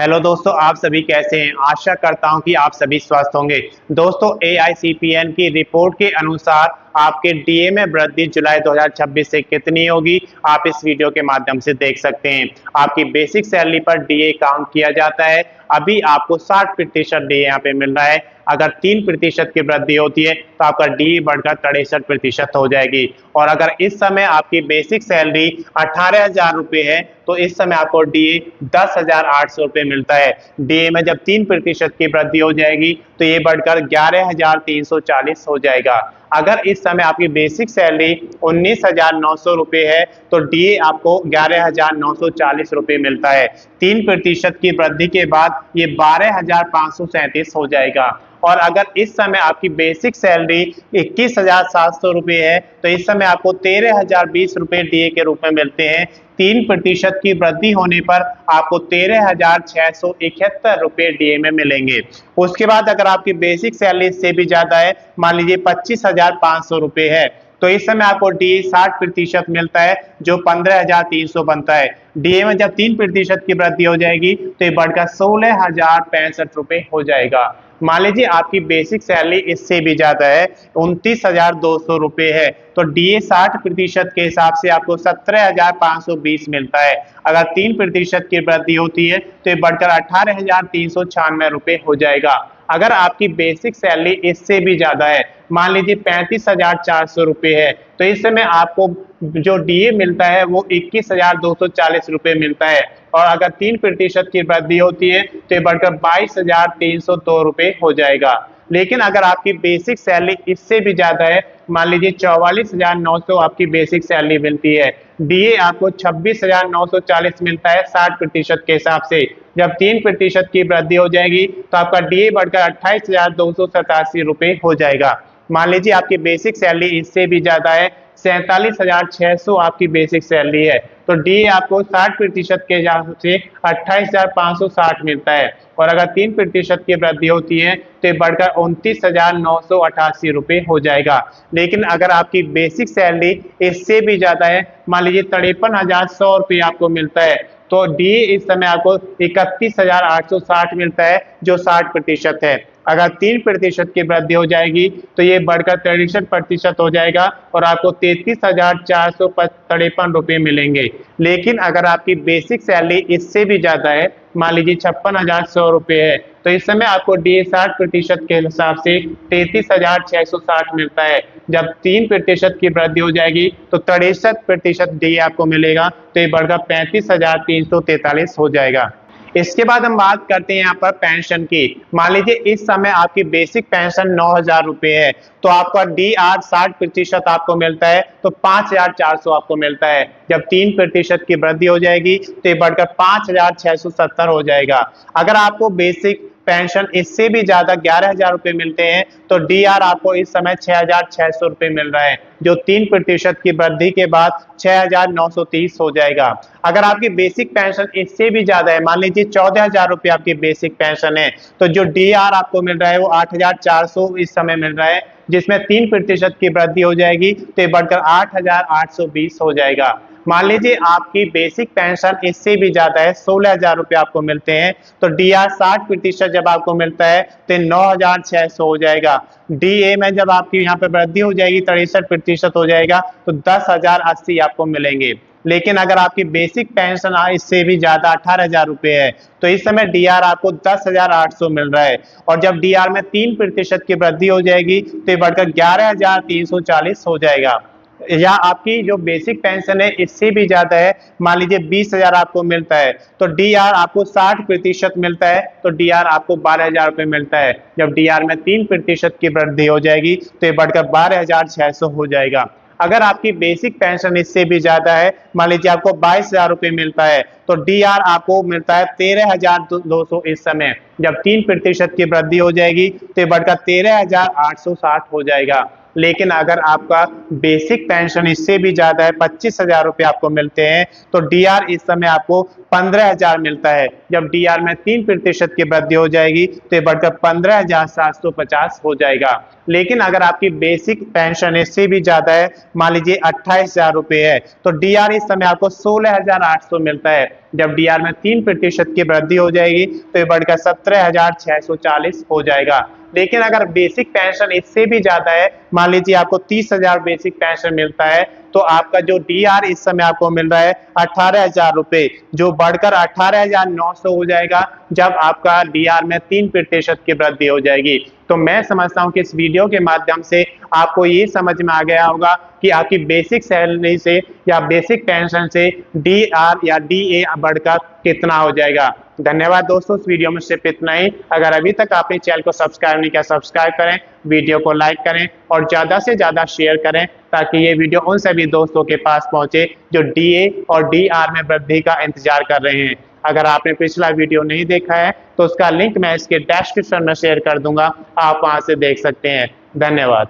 Hello दोस्तों, आप सभी कैसे हैं। आशा करता हूं कि आप सभी स्वस्थ होंगे। दोस्तों, AICPN की रिपोर्ट के अनुसार आपके डीए में वृद्धि जुलाई 2026 से कितनी होगी, आप इस वीडियो के माध्यम से देख सकते हैं। आपकी बेसिक सैलरी पर डीए काउंट किया जाता है। अभी आपको 60% डीए यहाँ पे मिल रहा है। अगर 3% की वृद्धि होती है तो आपका डीए बढ़कर 63% हो जाएगी। और अगर इस समय आपकी बेसिक सैलरी 18,000 रुपये है तो इस समय आपको डीए 10,800 रुपये मिलता है। डीए में जब 3% की वृद्धि हो जाएगी तो ये बढ़कर 11,340 हो जाएगा। अगर इस समय आपकी बेसिक सैलरी 19,900 रुपये है तो डीए आपको 11,940 रुपये मिलता है। 3% की वृद्धि के बाद ये 12,537 हो जाएगा। और अगर इस समय आपकी बेसिक सैलरी 21,700 रुपये है तो इस समय आपको 13,020 रुपये डीए के रूप में मिलते हैं। 3% की वृद्धि होने पर आपको 13,671 रुपये डीए में मिलेंगे। उसके बाद अगर आपकी बेसिक सैलरी से भी ज्यादा है, मान लीजिए 25,500 रुपये है, तो इस समय आपको डीए 60% मिलता है जो 15,300 बनता है। डीए में जब 3% की वृद्धि हो जाएगी तो ये बढ़कर 16,065 रुपये हो जाएगा। मान लीजिए आपकी बेसिक सैलरी इससे भी ज्यादा है, 29,200 रुपये है, तो डीए 60% के हिसाब से आपको 17,520 मिलता है। अगर 3% की वृद्धि होती है तो ये बढ़कर 18,396 रुपये हो जाएगा। अगर आपकी बेसिक सैलरी इससे भी ज्यादा है, मान लीजिए 35,400 रुपये है, तो इस समय आपको जो डीए मिलता है वो 21,240 रुपये मिलता है। और अगर 3% की वृद्धि होती है तो ये बढ़कर 22,302 रुपये हो जाएगा। लेकिन अगर आपकी बेसिक सैलरी इससे भी ज्यादा है, मान लीजिए 44,900 आपकी बेसिक सैलरी मिलती है, डीए आपको 26,940 मिलता है 60% के हिसाब से। जब 3% की वृद्धि हो जाएगी तो आपका डीए बढ़कर 28,287 रुपये हो जाएगा। मान लीजिए आपकी बेसिक सैलरी इससे भी ज्यादा है, 47,600 आपकी बेसिक सैलरी है, तो डीए आपको 60% के हिसाब से 28,560 मिलता है। और अगर 3% की वृद्धि होती है तो ये बढ़कर 29,988 रुपये हो जाएगा। लेकिन अगर आपकी बेसिक सैलरी इससे भी ज्यादा है, मान लीजिए 53,100 रुपये आपको मिलता है, तो डीए इस समय आपको 31,860 मिलता है जो 60% है। अगर 3% की वृद्धि हो जाएगी तो ये बढ़कर 63% हो जाएगा और आपको 33,453 रुपये मिलेंगे। लेकिन अगर आपकी बेसिक सैलरी इससे भी ज्यादा है, मान लीजिए 56,100 रुपये है, तो इस समय आपको डीए 60% के हिसाब से 33,660 मिलता है। जब 3% की वृद्धि हो जाएगी तो 63% डीए आपको मिलेगा, तो ये बढ़कर 35,343 हो जाएगा। इसके बाद हम बात करते हैं यहाँ पर पेंशन की। मान लीजिए इस समय आपकी बेसिक पेंशन 9,000 रुपये है, तो आपका डीआर 60% आपको मिलता है तो 5,400 आपको मिलता है। जब 3% की वृद्धि हो जाएगी तो ये बढ़कर 5,670 हो जाएगा। अगर आपको बेसिक पेंशन इससे भी ज्यादा 11,000 रुपये मिलते हैं तो डीआर आपको इस समय 6,600 रुपये मिल रहा है, जो 3% की वृद्धि के बाद 6,930 हो जाएगा। अगर आपकी बेसिक पेंशन इससे भी ज्यादा है, मान लीजिए 14,000 रुपये आपकी बेसिक पेंशन है, तो जो डीआर आपको मिल रहा है वो 8,400 इस समय मिल रहा है, जिसमें 3% की वृद्धि हो जाएगी तो ये बढ़कर 8,820 हो जाएगा। मान लीजिए आपकी बेसिक पेंशन इससे भी ज्यादा है, 16,000 रुपये आपको मिलते हैं, तो डीआर 60% जब आपको मिलता है तो 9,600 हो जाएगा। डीए में जब आपकी यहाँ पे वृद्धि हो जाएगी 63% हो जाएगा तो 10,080 आपको मिलेंगे। लेकिन अगर आपकी बेसिक पेंशन इससे भी ज्यादा 18,000 रुपये है तो इस समय डीआर आपको 10,800 मिल रहा है। और जब डीआर में 3% की वृद्धि हो जाएगी तो ये बढ़कर 11,340 हो जाएगा। या आपकी जो बेसिक पेंशन है इससे भी ज्यादा है, मान लीजिए 20,000 आपको मिलता है, तो डीआर आपको 60% मिलता है, तो डीआर आपको 12,000 रुपये मिलता है। जब डीआर में 3% की वृद्धि हो जाएगी तो ये बढ़कर 12,600 हो जाएगा। अगर आपकी बेसिक पेंशन इससे भी ज्यादा है, मान लीजिए आपको 22,000 रुपये मिलता है, तो डीआर आपको मिलता है 13,200 इस समय। जब 3% की वृद्धि हो जाएगी तो ये बढ़कर 13,860 हो जाएगा। लेकिन अगर आपका बेसिक पेंशन इससे भी ज्यादा है, 25,000 रुपये आपको मिलते हैं, तो डीआर इस समय आपको 15,000 मिलता है। जब डीआर में 3% की वृद्धि हो जाएगी तो ये बढ़कर 15,750 हो जाएगा। लेकिन अगर आपकी बेसिक पेंशन इससे भी ज्यादा है, मान लीजिए 28,000 रुपये है, तो डीआर इस समय आपको 16,800 मिलता है। जब डीआर में 3% की वृद्धि हो जाएगी तो ये बढ़कर 17,640 हो जाएगा। लेकिन अगर बेसिक पेंशन इससे भी ज्यादा है, मान लीजिए आपको 30,000 बेसिक पेंशन मिलता है, तो आपका जो डीआर इस समय आपको मिल रहा है 18,000 रुपए, जो बढ़कर 18,900 हो जाएगा जब आपका डीआर में 3% की वृद्धि हो जाएगी। तो मैं समझता हूं कि इस वीडियो के माध्यम से आपको ये समझ में आ गया होगा कि आपकी बेसिक सैलरी से या बेसिक पेंशन से डीआर या डीए बढ़कर कितना हो जाएगा। धन्यवाद दोस्तों, इस वीडियो में सिर्फ इतना ही। अगर अभी तक आपने चैनल को सब्सक्राइब नहीं किया, सब्सक्राइब करें, वीडियो को लाइक करें और ज्यादा से ज्यादा शेयर करें ताकि ये वीडियो उन सभी दोस्तों के पास पहुंचे जो डीए और डीआर में वृद्धि का इंतजार कर रहे हैं। अगर आपने पिछला वीडियो नहीं देखा है तो उसका लिंक मैं इसके डिस्क्रिप्शन में शेयर कर दूंगा, आप वहां से देख सकते हैं। धन्यवाद।